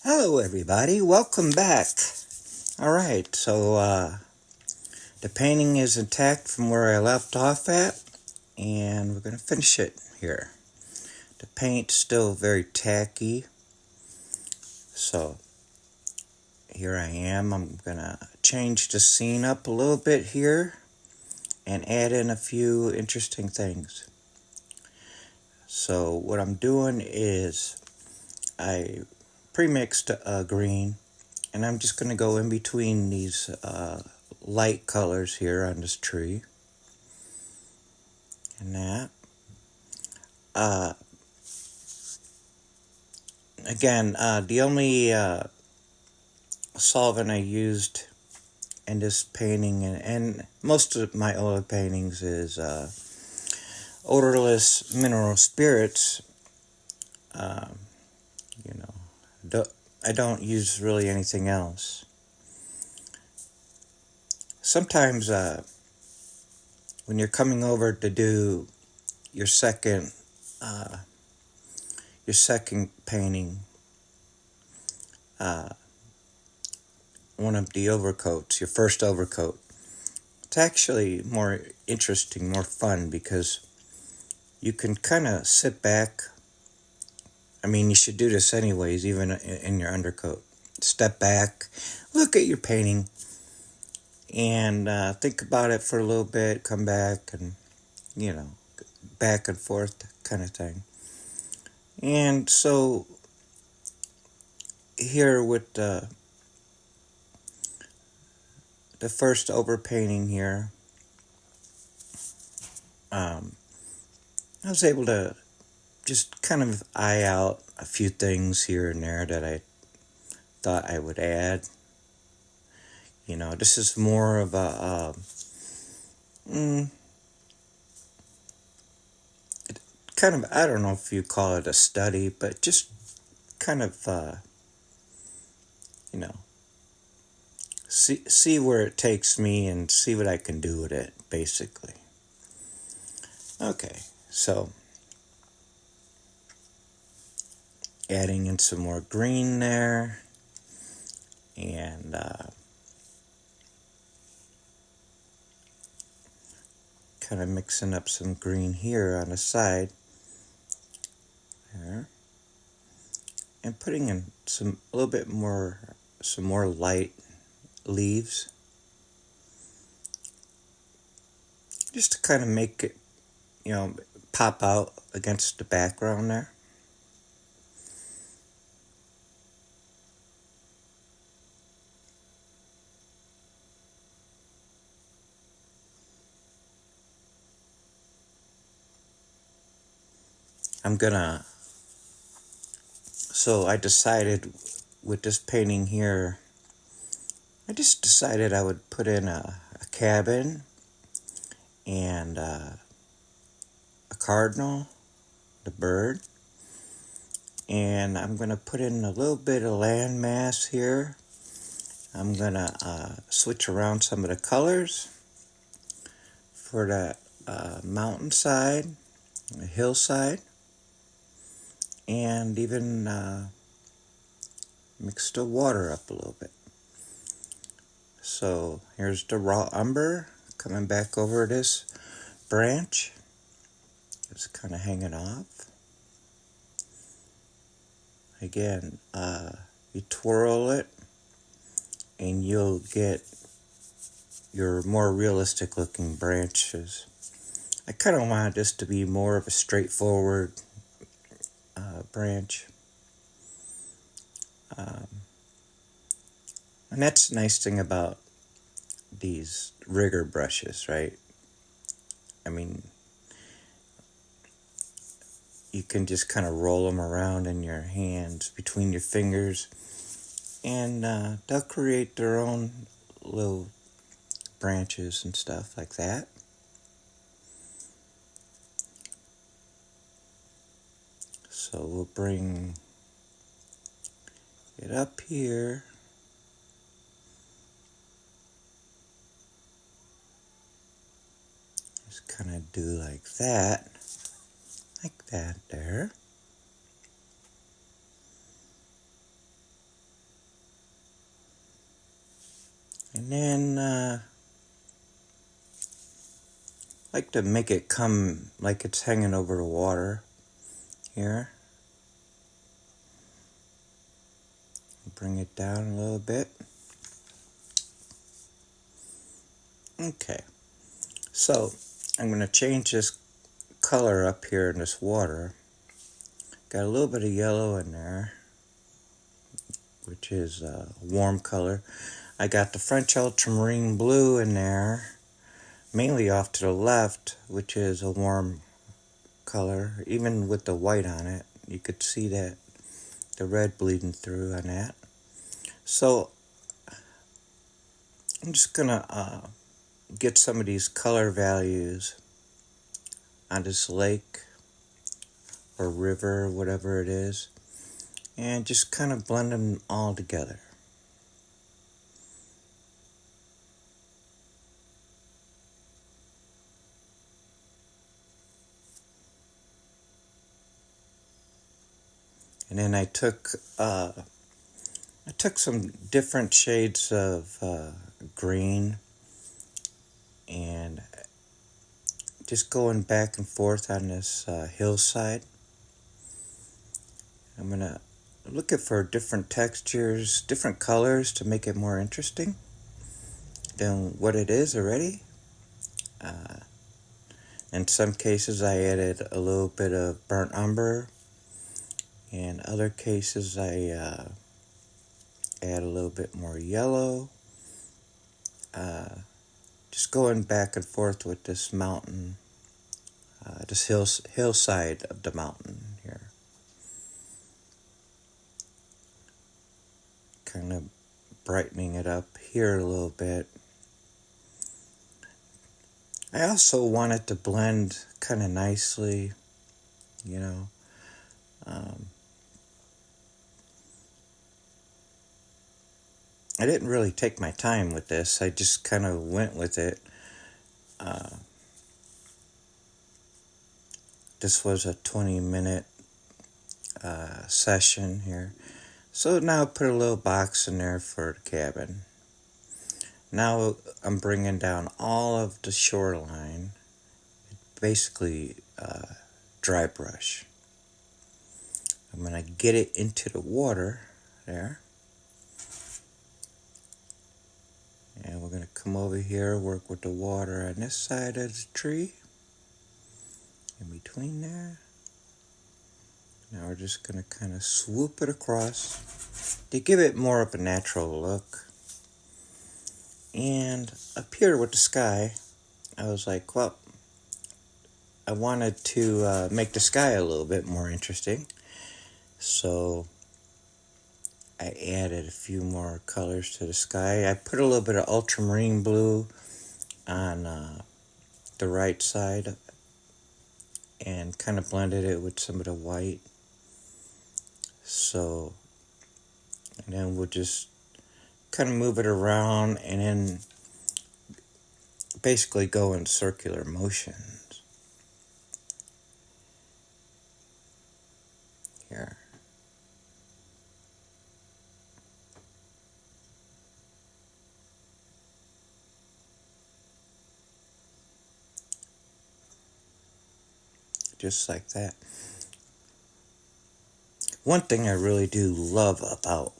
Hello everybody, welcome back. Alright, so the painting is intact from where I left off at, and we're going to finish it here. The paint's still very tacky, so here I am. I'm going to change the scene up a little bit here and add in a few interesting things. So what I'm doing is I pre-mixed a green, and I'm just going to go in between these light colors here on this tree and that. Again, the only solvent I used in this painting and most of my other paintings is odorless mineral spirits. You know, I don't use really anything else. Sometimes when you're coming over to do your second painting, one of the overcoats, your first overcoat, it's actually more interesting, more fun, because you can kind of sit back. I mean, you should do this anyways, even in your undercoat. Step back, look at your painting, and think about it for a little bit, come back, and, back and forth kind of thing. And so here with the first overpainting here, I was able to just kind of eye out a few things here and there that I thought I would add. This is more of a kind of, I don't know if you call it a study, but just kind of, see where it takes me and see what I can do with it, basically. Okay, so adding in some more green there, and kind of mixing up some green here on the side there, and putting in some more light leaves, just to kind of make it, pop out against the background there. So I decided with this painting here, I just decided I would put in a cabin and a cardinal, the bird, and I'm going to put in a little bit of landmass here. I'm going to switch around some of the colors for that mountainside, the hillside, and even mix the water up a little bit. So here's the raw umber coming back over this branch. It's kind of hanging off. Again, you twirl it and you'll get your more realistic looking branches. I kind of wanted this to be more of a straightforward branch. And that's the nice thing about these rigger brushes, right? I mean, you can just kind of roll them around in your hands, between your fingers, and they'll create their own little branches and stuff like that. So we'll bring it up here. Just kind of do like that there. And then like to make it come like it's hanging over the water here. Bring it down a little bit. Okay, so I'm going to change this color up here in this water. Got a little bit of yellow in there, which is a warm color. I got the French ultramarine blue in there, mainly off to the left, which is a warm color. Even with the white on it, you could see that the red bleeding through on that. So I'm just gonna get some of these color values on this lake or river, whatever it is, and just kind of blend them all together. And then I took some different shades of green and just going back and forth on this hillside. I'm gonna looking for different textures, different colors to make it more interesting than what it is already. In some cases I added a little bit of burnt umber. In other cases I add a little bit more yellow. Just going back and forth with this mountain, this hillside of the mountain here. Kind of brightening it up here a little bit. I also want it to blend kind of nicely, you know. I didn't really take my time with this. I just kind of went with it. This was a 20-minute session here. So now I put a little box in there for the cabin. Now I'm bringing down all of the shoreline, basically dry brush. I'm going to get it into the water there. And we're going to come over here, work with the water on this side of the tree. In between there. Now we're just going to kind of swoop it across to give it more of a natural look. And up here with the sky, I was like, well, I wanted to make the sky a little bit more interesting. So I added a few more colors to the sky. I put a little bit of ultramarine blue on the right side and kind of blended it with some of the white. So, and then we'll just kind of move it around and then basically go in circular motions here. Just like that. One thing I really do love about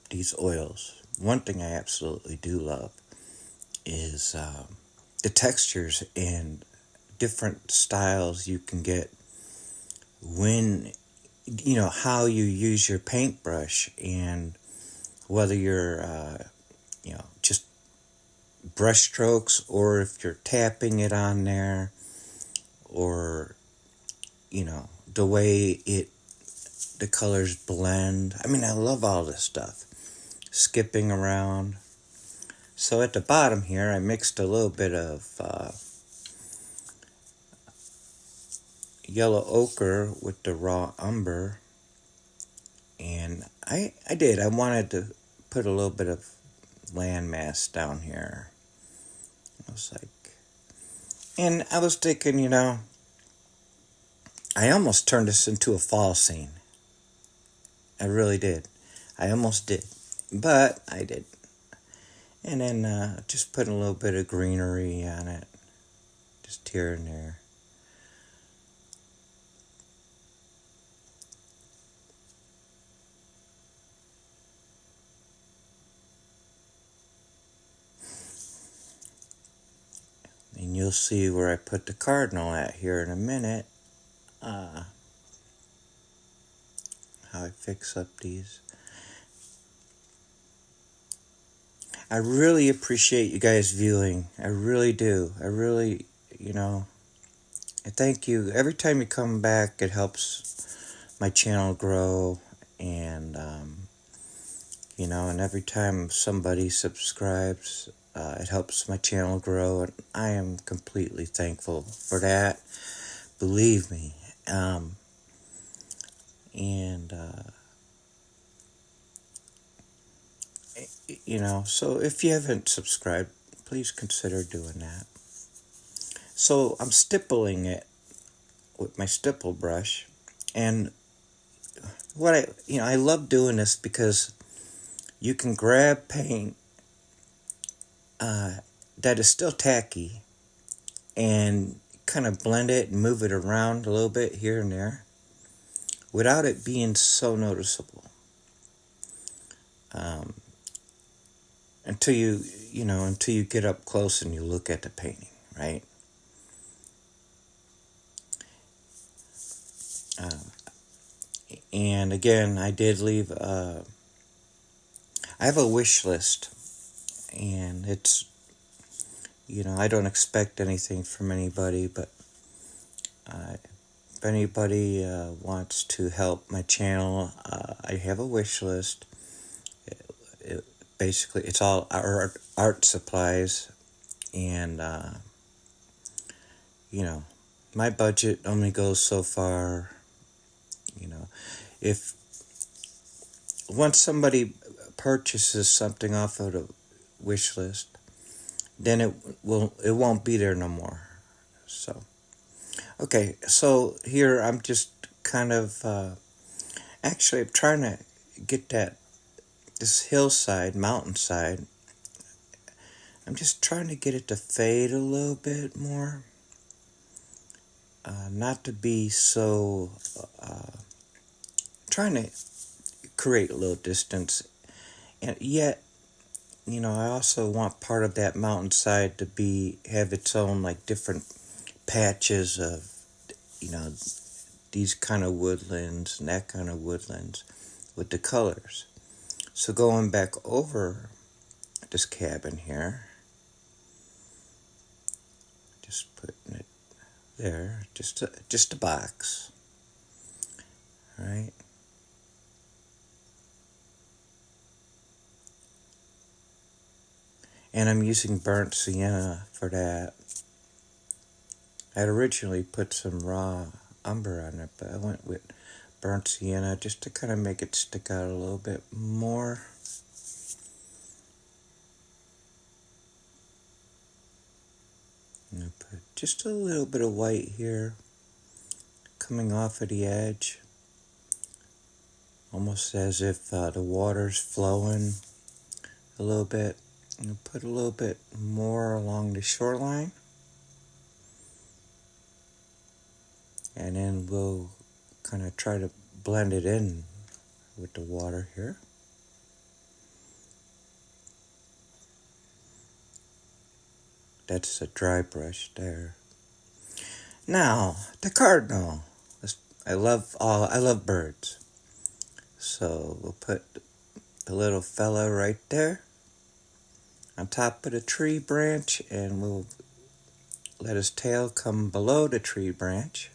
these oils, one thing I absolutely do love is the textures and different styles you can get when, you know, how you use your paintbrush, and whether you're, you know, just brush strokes or if you're tapping it on there, or, you know, the way the colors blend. I mean, I love all this stuff. Skipping around. So at the bottom here, I mixed a little bit of yellow ochre with the raw umber. And I wanted to put a little bit of landmass down here. I was like, and I was thinking, you know, I almost turned this into a fall scene. I really did. I almost did. But I did. And then just putting a little bit of greenery on it, just here and there. And you'll see where I put the cardinal at here in a minute. How I fix up these. I really appreciate you guys viewing. I really do. I really, I thank you. Every time you come back, it helps my channel grow. And, and every time somebody subscribes, it helps my channel grow. And I am completely thankful for that. Believe me. So if you haven't subscribed, please consider doing that. So I'm stippling it with my stipple brush, and I love doing this because you can grab paint that is still tacky and kind of blend it and move it around a little bit here and there without it being so noticeable. Until you get up close and you look at the painting, right? And again, I did leave. I have a wish list, and it's, I don't expect anything from anybody, but if anybody wants to help my channel, I have a wish list. Basically, it's all art supplies, and my budget only goes so far. If once somebody purchases something off of the wish list, then it won't be there no more. So okay, so here I'm just kind of actually I'm trying to get this hillside, mountainside. I'm just trying to get it to fade a little bit more, not to be so. Trying to create a little distance, and yet, I also want part of that mountainside to have its own like different patches of, these kind of woodlands and that kind of woodlands with the colors. So going back over this cabin here, just putting it there, just a box, right? And I'm using burnt sienna for that. I'd originally put some raw umber on it, but I went with burnt sienna just to kind of make it stick out a little bit more. I'm going to put just a little bit of white here, coming off of the edge, almost as if the water's flowing a little bit. I'm going to put a little bit more along the shoreline, and then we'll kind of try to blend it in with the water here. That's a dry brush there. Now, the cardinal. I love birds. So we'll put the little fella right there on top of the tree branch, and we'll let his tail come below the tree branch.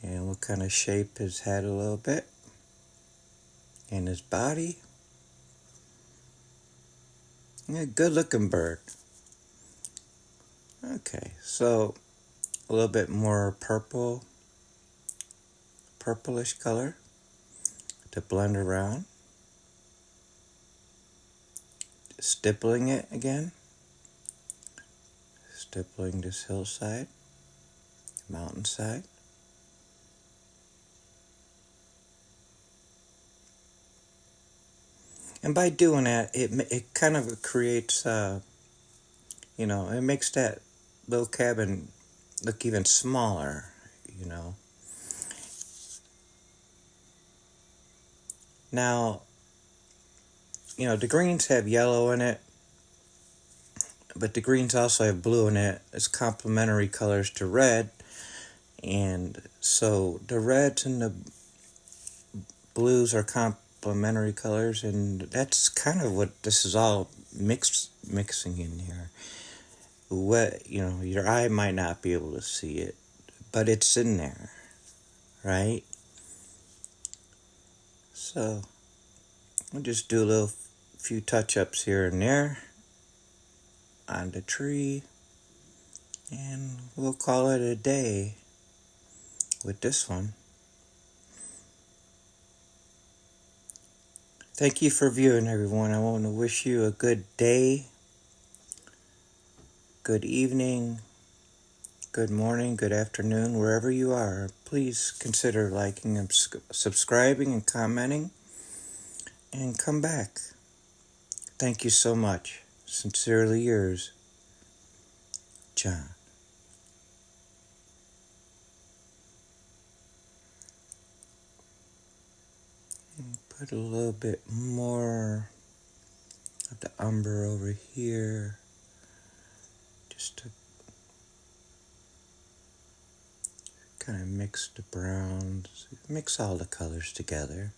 And we'll kind of shape his head a little bit and his body. Yeah, good looking bird. Okay, so a little bit more purplish color to blend around. Stippling it again. Stippling this hillside, mountainside. And by doing that, it kind of creates, it makes that little cabin look even smaller, you know. Now, the greens have yellow in it, but the greens also have blue in it. It's complementary colors to red. And so the reds and the blues are complementary colors, and that's kind of what this is all mixing in here. What your eye might not be able to see it, but it's in there, right? So we'll just do a little few touch-ups here and there on the tree, and we'll call it a day with this one. Thank you for viewing, everyone. I want to wish you a good day, good evening, good morning, good afternoon, wherever you are. Please consider liking and subscribing and commenting, and come back. Thank you so much. Sincerely yours, John. Put a little bit more of the umber over here, just to kind of mix the browns, mix all the colors together.